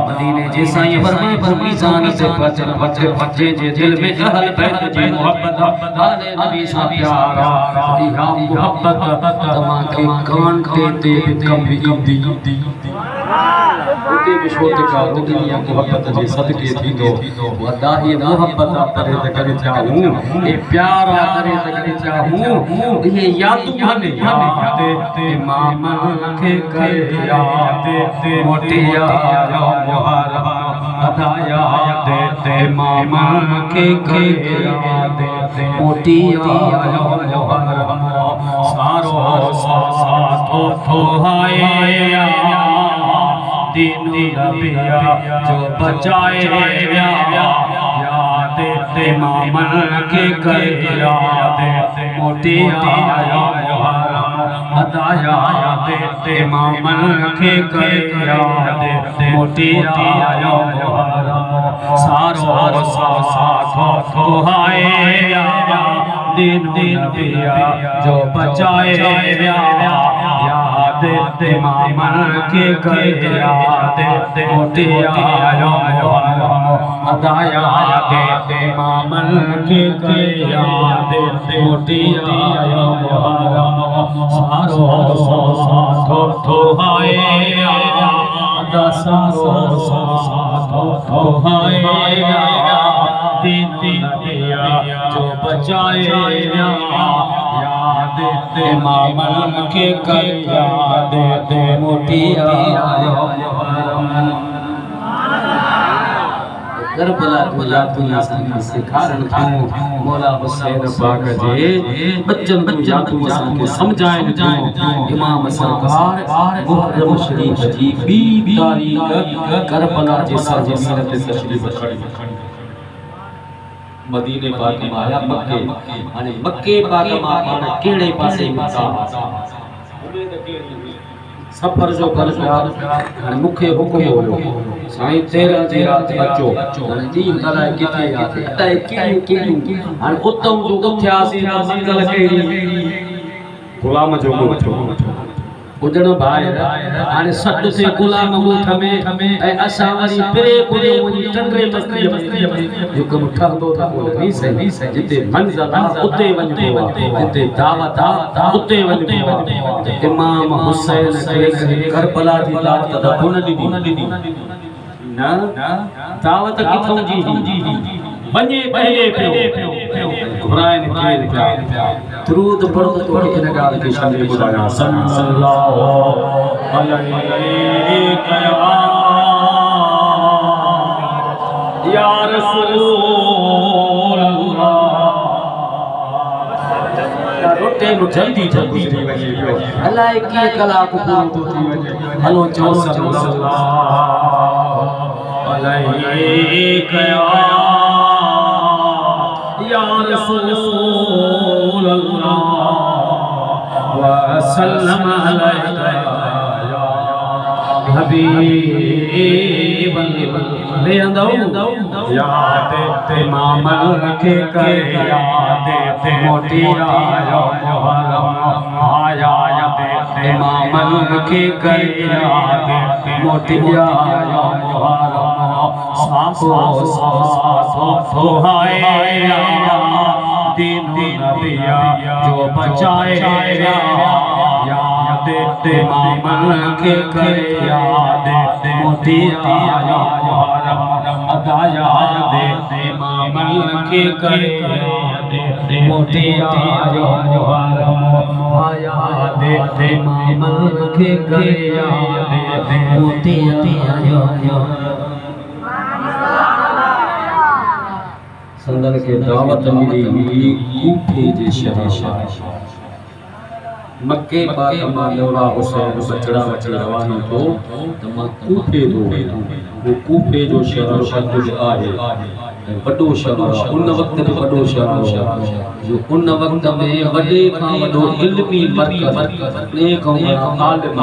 मदीने जैसा ये फरमाए पर मीज़ान से बचन बचे बच्चे जे दिल में अहल बैत जी मोहब्बत आले नबी सा प्यारा या मोहब्बत तमाके कांटे ते कभी दी उते विश्वत का दुनिया मोहब्बत जे सदके थींदो वदा ये मोहब्बत करे त करे चाहूं ए प्यारा करे त करे चाहूं ये याद माने ते इमाम के करे याद मोटिया मोहरा अदाया देते मामा के याद मोटिया मोहरा सारो साथो हाय दिन नबिया जो बचाए याद ते मामा के याद मोटिया मोहरा अदाया देते मामा के याद मोटिया मोहरा सारो साथो हाय दिन नबिया जो बचाए याद ते मामा के याद मोटिया मोहरा अदाया देते मामा के याद मोटिया मोहरा सारो साथो हाय सारो हाय दिन नबिया जो बचाए याद ते मामा के याद मोटिया करबला दुनिया से कारण क्यों मौला हुसैन पाक जे बच्चन याद के समझाए क्यों इमाम सरकार मुहर्रम शरीफ जी 20 तारीख करबला जैसा जमीन ते तशरीफ खड़ी मदीने पाक में आया मक्के अने मक्के पाक में केड़े पासे मक्का सफर जो कर अने मुखे हुकुम हो साईं 13 जी रात बचो अने जी तला किथे आथे अटे केडी अने उतम जो उथयासी मंगल केडी गुलाम जो उठो उजण भाई हाने सट से गुलाम मुठ में ए असा वरी पिरे पुरे वनी चंद्रे मस्ती जो कम ठहंदो था नहीं सही जिते मंज़िल आ उते वञो जिते दावत आ उते वञो इमाम हुसैन के करबला जी दावत दा हुन दी ना दावत किथों जी वने पहले पियो कुरान के पिया दुरूद पढ़ो के नगाल के शान बुलाया सल्लल्लाहु अलैहि या रसूल अल्लाह रोटे नु जल्दी थी वने अल्लाह की कला को पूरो थी वने हलो चो सल्लल्लाहु अलैहि या रसूल अल्लाह व सल्लम अलैका या हबीब ले अंदो याद ते मामा के याद ते मोटिया मोहरा आया ते मामा के याद मोटिया मोहरा साथो हाय दिन नबिया जो बचाए याद ते मामा के याद मोटिया मोहरा अदाया देते मामा के याद मोटिया मोहरा आया देते मामा के याद मोटिया संदन के दावत मिली कूफे जे शहर मक्के पाक में मौला हुसैन बचड़ा रवाना तो तमा कूफे दो वो कूफे जो शहर शहर आहे वडो शहर उन वक्त में वडो शहर जो उन वक्त में वडे का वडो इल्मी मरकज ने को आलिम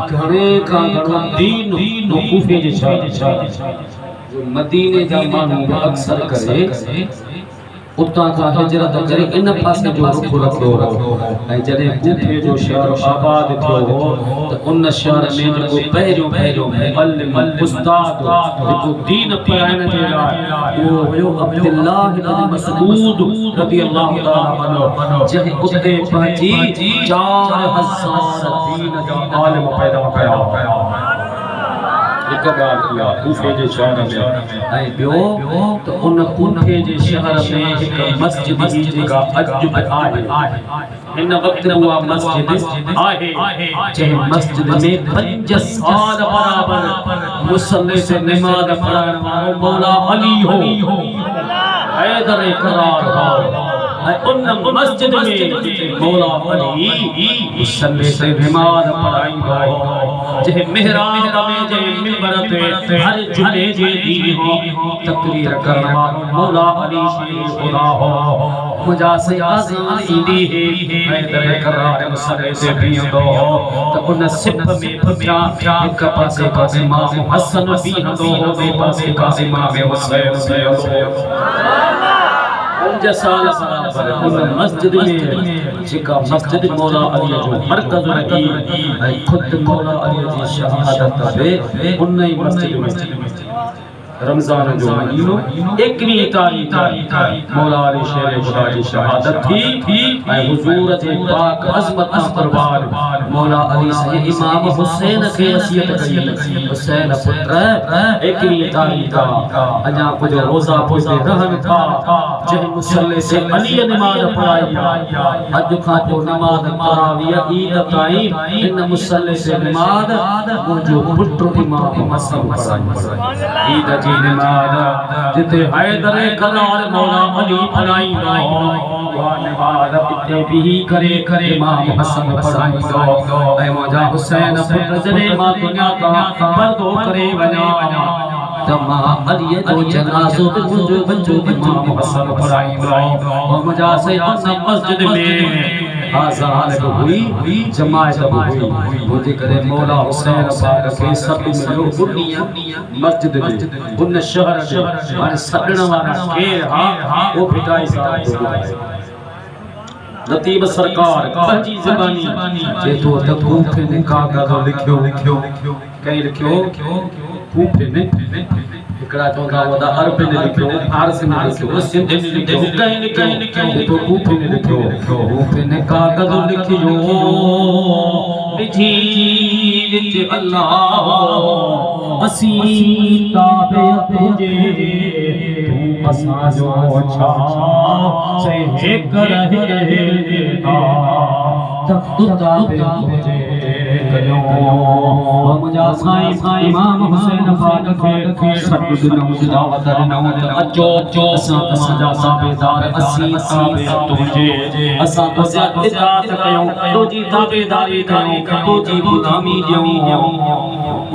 घणे का घणो दीन वो कूफे जे शहर जो मदीने जा मानू अक्सर करे उतां खां हिजरत करे इन पासे जो रुख रखियो ऐं जॾहिं कूफे जो शहर आबाद थियो हो त उन शहर में जेको पहिरियों मुअल्लिम उस्ताद जेको दीन पढ़ाइण जे लाइ उहो हुयो अब्दुल्लाह इब्न मसऊद रज़ियल्लाहु ताला अन्हु जंहिं उते पहुची 4000 दीन जा आलिम पैदा कया एक ॻाल्हि किया कूफे जे शहर में ऐं ॿियो त उन कूफे जे शहर में हिकु मस्जिद जी जेका अॼु बि आहे हिन वक़्तु उहा मस्जिद आहे जंहिं मस्जिद में 5 साल बराबर मुसल्ले से नमाज़ पढ़ाइण वारो मौला अली हो हैदर करार हो उन मस्जिद में मौला अली मुसल्ले से नमाज़ पढ़ाईंदो जंहिं मिहराब में जंहिं मिंबर ते हर जुमे जे ॾींहुं हो तकरीर करण वारो मौला अली शेर खुदा हो मुंहिंजा से आज़ान ईंदी है हैदर करार मुसल्ले से बीहंदो त उन सिप में पुठियां हिक पासे का इमाम हसन बीहंदो हो ॿिए पासे का इमाम हुसैन बीहंदो 5 साल बराबर उन मस्जिद में जेका मस्जिद मौला अली जो मरकज़ रही ऐं खुद मौला अली जी शहादत आहे उन ई मस्जिद में रमज़ान जो महीनो 21 तारीख़ मौला अली शेर खुदा जी शहादत थी ऐं हुजूर जे पाक अज़मत कुर्बान मौला अली से इमाम हुसैन खे वसीयत कई हुसैन पुत्र 21 तारीख़ अञा कुछ रोज़ा पोइ रहन था जंहिं मुसल्ले से अली नमाज़ पढ़ाई अॼु खां पोइ नमाज़ तरावीह ईद ताईं इन मुसल्ले से नमाज़ मुंहिंजो पुटु इमाम हसन पढ़ाई ईद जी नमाज़ जिते हैदर करार मौला अली पढ़ाईंदो उहा नमाज़ इते भी करे इमाम हसन पढ़ाईंदो ऐं मुंहिंजा हुसैन पुट जॾहिं मां दुनिया खां पर्दो करे वञा त मां अली जो जनाज़ो बि मुंहिंजो बच्चो इमाम हसन पढ़ाईंदो मुंहिंजा से उन मस्जिद में आज़ान बि हुई जमायत बि हुई मुंहिंजे करे मौला हुसैन पाक खे सभु मिलियो उन मस्जिद में उन शहर में हाणे सॾण वारा केर हा वो भिटाई साहब लतीफ़ सरकार पंहिंजी ज़बानी चेतो त कूफे में कागज़ लिखियो कई लिखियो कूफे में हिकड़ा चौथा वदा अरब में लिखियो फारसी में लिखियो सिंधी में लिखियो कहीं लिखियो तो कूफे में लिखियो कूफे ने कागज़ लिखियो विधि विच अल्लाह असी ताबे तुझे तू असा जो छा से एक रहे तख्त ताबे तुझे कयो मुंहिंजा साईं इमाम हुसैन पाक खे सभु ॾिनो दावत ॾिनो त अचो असां तव्हांजा ताबेदार असीं ताबे तुंहिंजे असां तुंहिंजा इताअत कयूं तुंहिंजी ताबेदारी कयूं तुंहिंजी गुलामी ॾियूं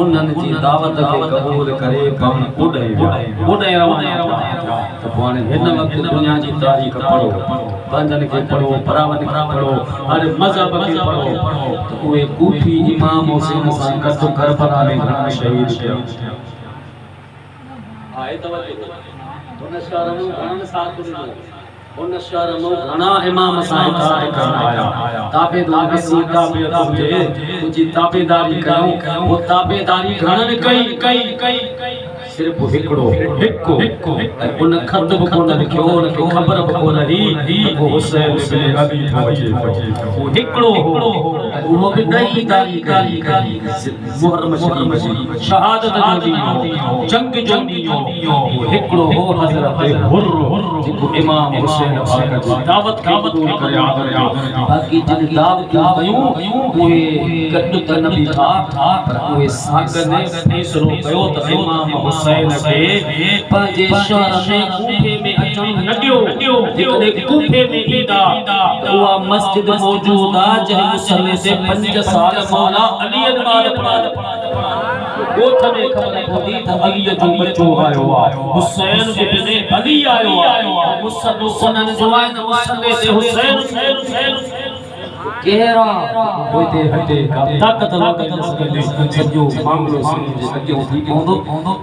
उन्हनि जी दावत खे क़बूल करे पाण उॾे रवाना त पोइ हाणे हिन वक़्तु दुनिया जी तारीख़ पढ़ो पंहिंजनि खे पढ़ो परावनि खे पढ़ो हर मज़हब खे पढ़ो त उहे कूफी इमाम हुसैन सां गॾु करबला में घणा शहीद थिया आहे तवजो उन शहर में घणनि साथ ॾिनो उन शहर में घणा इमाम साईं करण आया ताबेदार असीं ताबे तुंहिंजे तुंहिंजी ताबेदारी कयूं वो ताबेदारी घणनि कई सिर्फ हिकड़ो उन खत भी कोन लिखियो उनखे ख़बर भी कोन रही वो हुसैन इब्न अली थो अचे हिकड़ो वो भी नई गाली मुहर्रम शरीफ शहादत जो ॾींहुं जंग जो ॾींहुं हिकड़ो हो हज़रत हुर्र जेको इमाम हुसैन पाक जी दावत खे क़बूल करे आदरियो बाक़ी जिन दावत कयूं उहे गॾु त न बीठा पर उहे सागने फैसलो कयो त इमाम हुसैन के पंहिंजे शहर में कूफे में अचण न ॾियो जेकॾहिं कूफे में ईंदा त उहा मस्जिद मौजूद आहे जंहिं मुसल्ले ते 5 साल मौला अली नमाज़ पढ़ाई ॻोठ में ख़बर पवंदी त अलीअ जो बच्चो आयो आहे हुसैन जो बिने अली आयो आहे मुसल्लो उन्हनि जो आहे त मुसल्ले ते हुसैन केरा होते हटे का ताकत लॻल सघंदी सॼो मामलो समझ सॼो थी पवंदो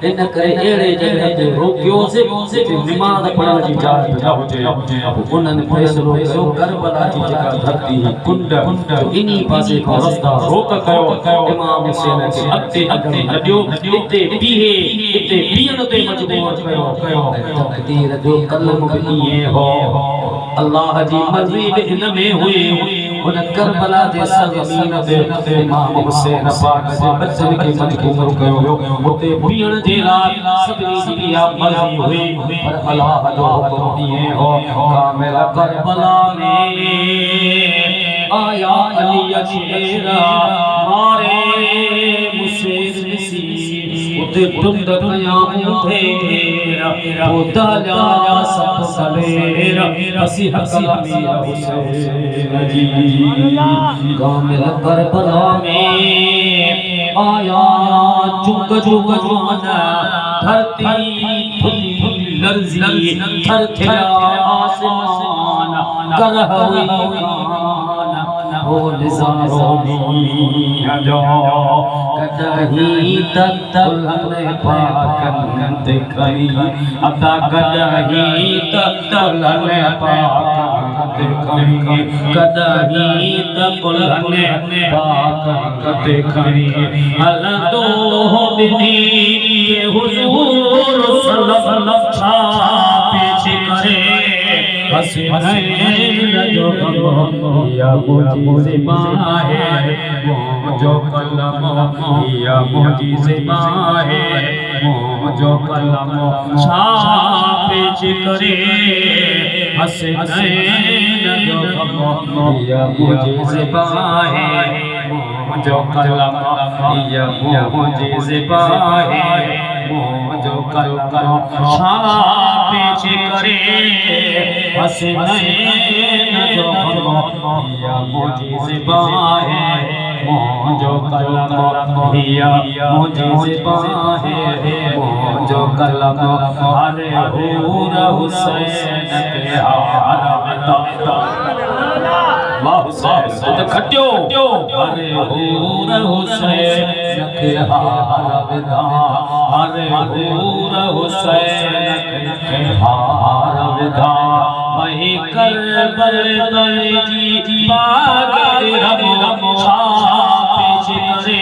इन करे अहिड़े जॻह ते रोकियोसीं जिते निमाज़ पढ़ण जी इजाज़त न हुजे उन्हनि फ़ैसिलो कयो करबला जी जेका धरती कुंड इन्ही पासे खां रस्ता रोक कयो इमाम हुसैन खे अॻिते अॻिते हलियो हिते बीहे हिते बीहण ते मजबूर कयो तक़दीर जो कलम बि ईअं हो अल्लाह जी मर्ज़ी बि हिन में हुई उन करबला जे सरज़मीन ते इमाम हुसैन पाक जे बचन खे मजबूर कयो उते बीहण जे लाइ सभिनी जी इहा मर्ज़ी हुई पर अल्लाह जो हुक्म ईअं हो कामिल करबला में आया अली अशेरा मारे मुसैर सी उते टुंड कया उठेरा उदला सब सवेरा हसी हसी हुसैन जी कामिल करबला में आया चुग चुग जुआना धरती थुली लर्जी थर थरा आसमान करह हुई हो निज़ारो जो कदही तक हमने पाकन दिखाई अता कदही तक हमने पाकन दिखाई कदही तक हमने पाकन दिखाई हलदो बिनी के हुजूर सल्लल्लाहु पेश करे हसीनैन जो या मुझे बाहे जो कलम या मुझे बाहे जो कलम पेश करे हसीनैन जो या मुझे बाहे जो कलम या मुझे बाहे जो कलम पेश करे हसीनैन जो या मुझे बाहे जो कलम या मुझे बाहे जो कलम अरे हूर हुसैन के हार वाह हुसैन तो खट्यो अरे हूर हुसैन के हार विदा अरे हूर हुसैन के हार विदा वही करबल जी बागे रब पेश करे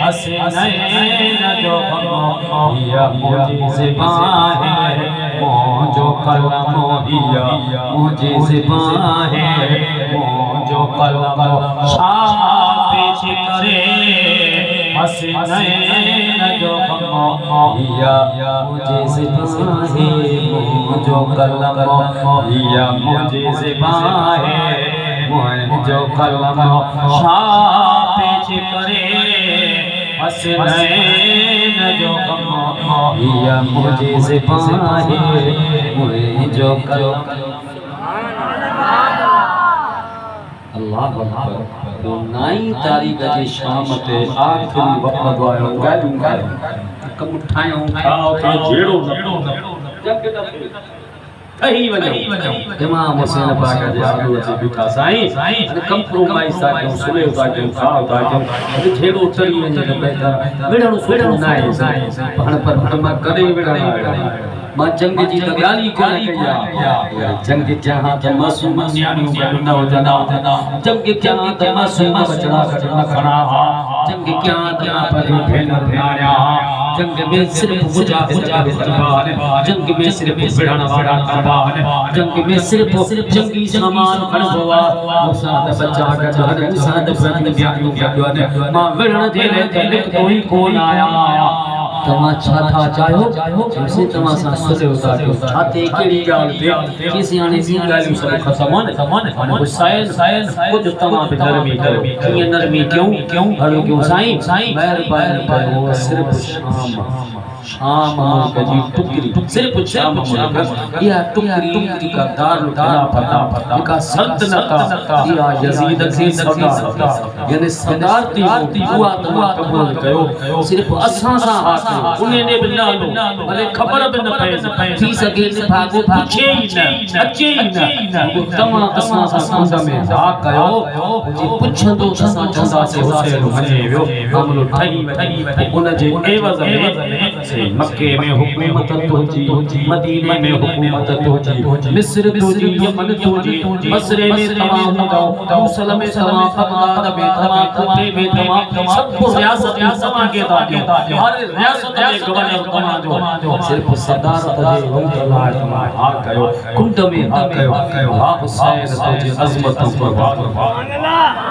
हसीनैन जो या मुझे बाहे जो कलम या मुझे बाहे जो कलम पेश करे हसीनैन जो या मुझे बाहे जो कलम या मुझे बाहे जो कलम पेश करे हसीनैन जो या मुझे बाहे जो कलम अल्लाह अकबर 9 तारीख़ जी शाम ते आखिरी वक़्त आयो गालियूं कम ठायूं था जेड़ो जग दफ़े कहीं वञो इमाम हुसैन पाक जे आगू अची बीठा साईं कंप्रोमाइज़ था कयूं सुले था कयूं खाओ था कयूं जेड़ो चली वञे त बेहतर विढ़णो सुठो न आहे साईं पाण पर मां कॾहिं विढ़णा मां जंग जी त ॻाल्हि ई कोन कई आहे जंग जहां त मासूम न्याणियूं गॾु न हुजनि जंग कयां त मासूम बचड़ा गॾु न खणा जंग कयां त मां पंहिंजो भेनर न्याणिया जंग में सिर्फ़ मुजाहिद तलवार जंग में सिर्फ़ विढ़ण वारा तलवार जंग में सिर्फ़ जंगी सामान खणबो आहे मूंसां त बचा गॾु हर इंसान पंहिंजूं न्याणियूं गॾु आहिनि मां विढ़ण जे लाइ त निकितो ई कोन आहियां तमा छा था चाहियो जैसे तमा सा सुले उतारियो छाते केड़ी गाल ते किसी आने सी गालियों सब खत्म है हुसैन खुद तमा पे नरमी करो ये नरमी क्यों हलो क्यों साईं मेहरबानी करो सिर्फ शाम शाम मुल्क जी टुकरी सिर्फ शाम मुल्क या टुकरी का दारुल खिलाफत का सल्तनत या यजीद के सरदार यानी सदारती हुआ तमा कबूल कयो सिर्फ असा सा हाथ उन्हें ने बिना लो भले खबर भी न पए थी सके ने भागो पूछे ही न अचे ही न तमा असा सा संदा में हा कयो जी पुछंदो असा चंदा से हुसैन मने वियो मामलो ठही उन जे एवज में से मक्के में हुकूमत तुझी मदीने में हुकूमत तुझी मिस्र तुझी यमन तुझी बसरे में तमाम मूसल में तमाम बगदाद में तमाम कूफे में तमाम सब रियासत में समा के दागे हर रियासत में गवर्नर बना दो सिर्फ सदारत जे वंद अल्लाह हा कयो कुंड में हा कयो हा हुसैन तुझी अजमत पर सुभान अल्लाह